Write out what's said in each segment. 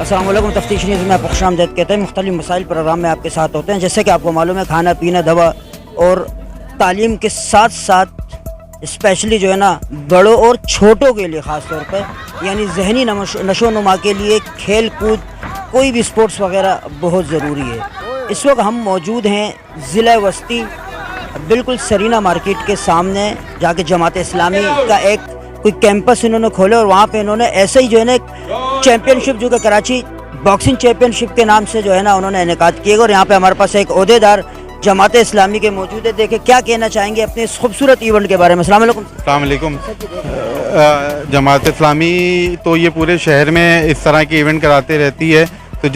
السلام علیکم. تفتیش نیوز میں آپ کو خوش آمدید کہتے ہیں. مختلف مسائل پروگرام میں آپ کے ساتھ ہوتے ہیں. جیسے کہ آپ کو معلوم ہے کھانا پینا دوا اور تعلیم کے ساتھ ساتھ اسپیشلی جو ہے نا بڑوں اور چھوٹوں کے لیے خاص طور پہ یعنی ذہنی نشو و نما کے لیے کھیل کود کوئی بھی سپورٹس وغیرہ بہت ضروری ہے. اس وقت ہم موجود ہیں ضلع وسطی بالکل سرینا مارکیٹ کے سامنے جا کے جماعت اسلامی کا ایک کوئی کیمپس انہوں نے کھولے اور وہاں پہ انہوں نے ایسے ہی جو ہے نا ایک چیمپئن شپ جو کہ کراچی باکسنگ چیمپئن شپ کے نام سے جو ہے نا انہوں نے انعقاد کیے گا. اور یہاں پہ ہمارے پاس ایک عہدیدار جماعت اسلامی کے موجود ہے. دیکھیں کیا کہنا چاہیں گے اپنے اس خوبصورت ایونٹ کے بارے میں. السلام علیکم. السلام علیکم. جماعت اسلامی تو یہ پورے شہر میں اس طرح کے ایونٹ کراتے رہتی ہے. تو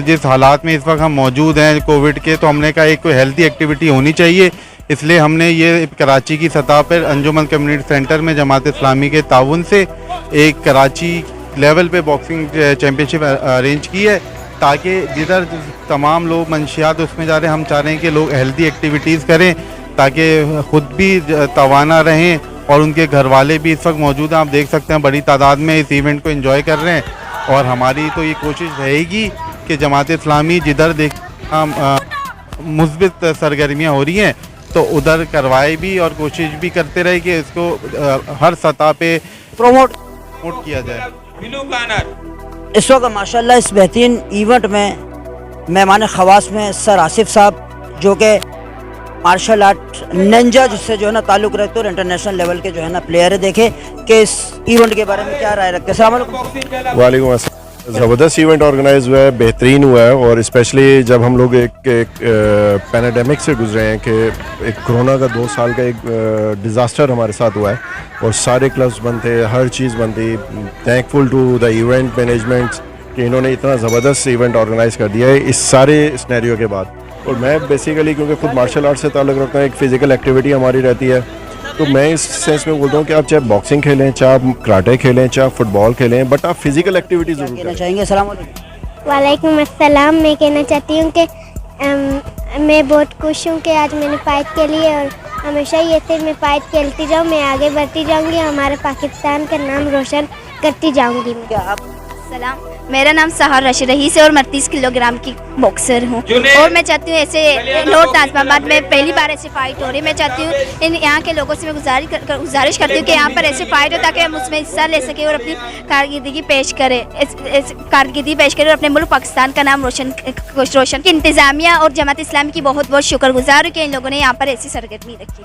جس حالات میں اس وقت ہم موجود ہیں کووڈ کے, تو ہم نے کہا ایک کوئی ہیلتھی ایکٹیویٹی ہونی چاہیے. اس لیے ہم نے یہ کراچی کی سطح پر انجمن کمیونٹی سینٹر میں جماعت اسلامی کے تعاون سے ایک کراچی لیول پہ باکسنگ چیمپئن شپ ارینج کی ہے, تاکہ جدھر تمام لوگ منشیات اس میں جا رہے ہیں, ہم چاہ رہے ہیں کہ لوگ ہیلتھی ایکٹیویٹیز کریں تاکہ خود بھی توانا رہیں اور ان کے گھر والے بھی اس وقت موجود ہیں. آپ دیکھ سکتے ہیں بڑی تعداد میں اس ایونٹ کو انجوائے کر رہے ہیں, اور ہماری تو یہ کوشش رہے گی کہ جماعت اسلامی جدھر مثبت سرگرمیاں ہو رہی ہیں تو ادھر کروائے بھی اور کوشش بھی کرتے رہے کہ اس کو ہر سطح پہ پروموٹ کیا جائے. اس وقت ماشاءاللہ اس بہترین ایونٹ میں مہمان خواص میں سر آصف صاحب جو کہ مارشل آرٹ نینجا جس سے جو ہے نا تعلق رکھتے اور انٹرنیشنل لیول کے جو ہے نا پلیئر ہے. دیکھیں کہ اس ایونٹ کے بارے میں کیا رائے رکھتے ہیں. السلام علیکم. وعلیکم السلام. زبردست ایونٹ آرگنائز ہوا ہے, بہترین ہوا ہے, اور اسپیشلی جب ہم لوگ ایک پینیڈیمک سے گزرے ہیں کہ ایک کرونا کا 2 سال کا ایک ڈیزاسٹر ہمارے ساتھ ہوا ہے اور سارے کلبس بند تھے, ہر چیز بند تھی. Thankful to the event management کہ انہوں نے اتنا زبردست ایونٹ آرگنائز کر دیا ہے اس سارے سنیریو کے بعد. اور میں بیسیکلی کیونکہ خود مارشل آرٹ سے تعلق رکھتا ہوں, ایک فزیکل ایکٹیویٹی ہماری رہتی ہے, تو میں اس سینس میں بولتا ہوں کہ آپ چاہے باکسنگ کھیلیں, چاہے آپ کراٹے کھیلیں, چاہے آپ فٹ بال کھیلیں, بٹ آپ فزیکل ایکٹیویٹی ضرور کہنا کریں. چاہیں گے. السلام علیکم. وعلیکم السلام. میں کہنا چاہتی ہوں کہ میں بہت خوش ہوں کہ آج میں نے فائٹ کے لیے, اور ہمیشہ یہ سے میں فائٹ کھیلتی جاؤں, میں آگے بڑھتی جاؤں گی, ہمارے پاکستان کا نام روشن کرتی جاؤں گی. سلام, میرا نام سہار رشید رئیس ہے اور میں 30 کلو گرام کی باکسر ہوں, اور میں چاہتی ہوں ایسے نارتھ نازم آباد میں پہلی بار ایسی فائٹ ہو رہی ہے. میں چاہتی ہوں یہاں کے لوگوں سے میں گزارش کرتی ہوں کہ یہاں پر ایسی فائٹ ہو تاکہ ہم اس میں حصہ لے سکیں اور اپنی کارکردگی پیش کریں اور اپنے ملک پاکستان کا نام روشن کی انتظامیہ اور جماعت اسلامی کی بہت بہت شکر گزار ہوں کہ ان لوگوں نے یہاں پر ایسی سرگرمی رکھی.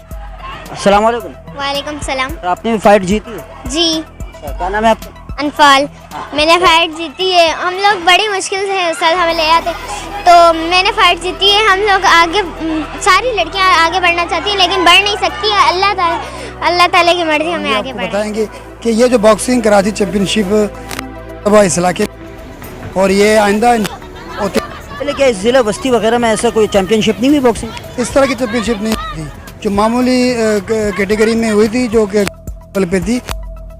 السلام علیکم. وعلیکم السلام. آپ نے بھی فائٹ جیتی ہے؟ جی. کیا نام ہے آپ کا؟ انفال. میں نے فائٹ جیتی ہے. ہم لوگ بڑی مشکل سے سر ہمیں لے آتے, تو میں نے فائٹ جیتی ہے. ہم لوگ آگے, ساری لڑکیاں آگے بڑھنا چاہتی ہیں لیکن بڑھ نہیں سکتی. اللہ تعالیٰ کی مرضی ہمیں آگے بتائیں گے کہ یہ جو باکسنگ کراچی چیمپئن شپ اصلاح کے اور یہ آئندہ پہلے کیا اس ضلع بستی وغیرہ میں ایسا کوئی چیمپئن شپ نہیں ہوئی باکسنگ؟ اس طرح کی چیمپئن شپ نہیں تھی, جو معمولی کیٹیگری میں ہوئی تھی جو کہ لیول پہ تھی,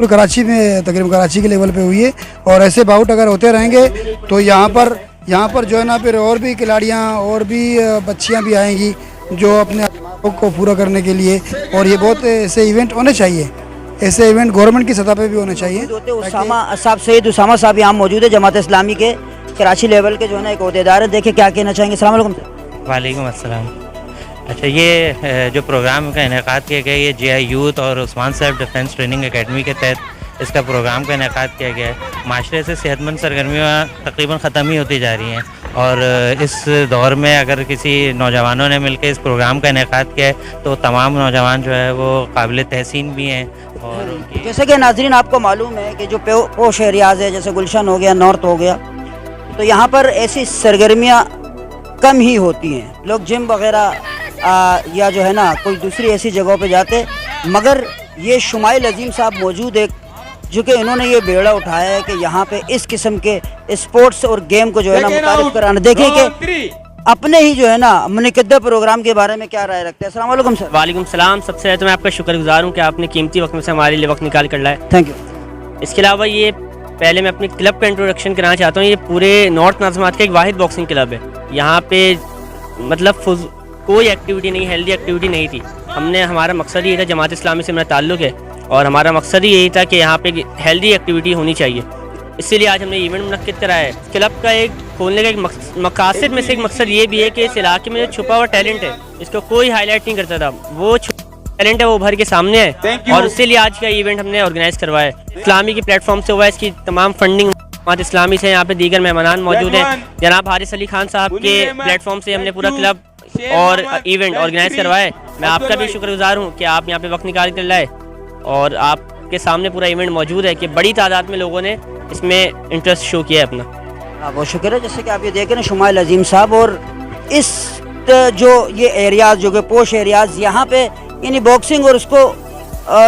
کراچی میں تقریباً کراچی کے لیول پہ ہوئی ہے. اور ایسے باؤٹ اگر ہوتے رہیں گے تو یہاں پر جو ہے نا پھر اور بھی کھلاڑیاں اور بھی بچیاں بھی آئیں گی جو اپنے حقوق کو پورا کرنے کے لیے, اور یہ بہت ایسے ایونٹ ہونے چاہیے, ایسے ایونٹ گورنمنٹ کی سطح پہ بھی ہونے چاہیے. سید اسامہ صاحب یہاں موجود ہے, جماعت اسلامی کے کراچی لیول کے جو ہے نا ایک عہدیدار ہے. دیکھیں کیا کہنا چاہیں گے. السلام علیکم. وعلیکم السلام. اچھا, یہ جو پروگرام کا انعقاد کیا گیا یہ جے آئی یوتھ اور عثمان صاحب ڈیفینس ٹریننگ اکیڈمی کے تحت اس کا پروگرام کا انعقاد کیا گیا ہے. معاشرے سے صحت مند سرگرمیاں تقریباً ختم ہی ہوتی جا رہی ہیں, اور اس دور میں اگر کسی نوجوانوں نے مل کے اس پروگرام کا انعقاد کیا ہے تو تمام نوجوان جو ہے وہ قابل تحسین بھی ہیں. اور جیسے کہ ناظرین آپ کو معلوم ہے کہ جو پوش ایریاز ہے جیسے گلشن ہو گیا, نارتھ ہو گیا, تو یہاں پر ایسی سرگرمیاں کم ہی ہوتی ہیں. لوگ جم وغیرہ یا جو ہے نا کوئی دوسری ایسی جگہوں پہ جاتے, مگر یہ شمائل عظیم صاحب موجود ہے جو کہ انہوں نے یہ بیڑا اٹھایا ہے کہ یہاں پہ اس قسم کے اسپورٹس اور گیم کو جو ہے نا متعارف کرانا. دیکھیں کہ اپنے ہی جو ہے نا منعقدہ پروگرام کے بارے میں کیا رائے رکھتے ہیں. السلام علیکم سر. وعلیکم السلام. سب سے پہلے تو میں آپ کا شکر گزار ہوں کہ آپ نے قیمتی وقت میں سے ہمارے لیے وقت نکال کر لائے. Thank you. اس کے علاوہ یہ پہلے میں اپنے کلب کا انٹروڈکشن کرانا چاہتا ہوں. یہ پورے نارتھ نازمات کا ایک واحد باکسنگ کلب ہے. یہاں پہ مطلب کوئی ایکٹیویٹی نہیں, ہیلدی ایکٹیویٹی نہیں تھی. ہمارا مقصد یہ تھا, جماعت اسلامی سے میرا تعلق ہے اور ہمارا مقصد ہی یہی تھا کہ یہاں پہ ہیلدی ایکٹیویٹی ہونی چاہیے. اسی لیے آج ہم نے ایونٹ منعقد کرایا ہے. کلب کا ایک کھولنے کا ایک مقاصد میں سے ایک مقصد یہ بھی ہے کہ اس علاقے میں جو چھپا ہوا ٹیلنٹ ہے اس کو کوئی ہائی لائٹ نہیں کرتا تھا, وہ ٹیلنٹ ہے وہ ابھر کے سامنے ہے, اور اسی لیے آج کا ایونٹ ہم نے آرگنائز کروایا ہے. اسلامی کی پلیٹ فارم سے ہوا ہے, اس کی تمام فنڈنگ اسلامی سے. یہاں پہ دیگر مہمانان موجود ہیں. جناب حارث علی خان صاحب کے پلیٹ فارم سے ہم نے پورا کلب اور ایونٹ آرگنائز کروایا ہے. میں آپ کا بھی شکر گزار ہوں کہ آپ یہاں پہ وقت نکال کر لائے, اور آپ کے سامنے پورا ایونٹ موجود ہے کہ بڑی تعداد میں لوگوں نے اس میں انٹرسٹ شو کیا ہے اپنا. بہت شکر ہے. جیسے کہ آپ یہ دیکھ رہے ہیں شمائل عظیم صاحب, اور اس جو یہ ایریاز جو کہ پوش ایریاز, یہاں پہ یعنی باکسنگ اور اس کو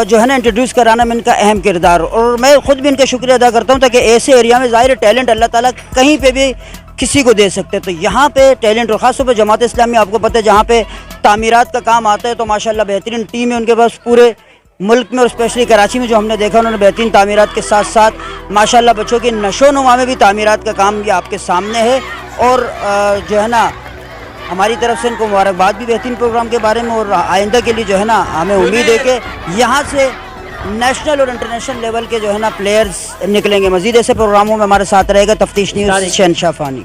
جو ہے نا انٹروڈیوس کرانا میں ان کا اہم کردار, اور میں خود بھی ان کا شکریہ ادا کرتا ہوں تاکہ ایسے ایریا میں ظاہر ٹیلنٹ اللہ تعالیٰ کہیں پہ بھی کسی کو دے سکتے. تو یہاں پہ ٹیلنٹ, اور خاص طور پہ جماعت اسلامی آپ کو پتہ ہے جہاں پہ تعمیرات کا کام آتا ہے تو ماشاءاللہ بہترین ٹیم ہے ان کے پاس پورے ملک میں, اور اسپیشلی کراچی میں جو ہم نے دیکھا انہوں نے بہترین تعمیرات کے ساتھ ساتھ ماشاءاللہ بچوں کی نشو و نما میں بھی تعمیرات کا کام یہ آپ کے سامنے ہے. اور جو ہے نا ہماری طرف سے ان کو مبارکباد بھی بہترین پروگرام کے بارے میں, اور آئندہ کے لیے جو ہے نا ہمیں امید ہے کہ یہاں سے نیشنل اور انٹرنیشنل لیول کے جو ہے نا پلیئرز نکلیں گے. مزید ایسے پروگراموں میں ہمارے ساتھ رہے گا تفتیش نیوز شہنشاہ فانی.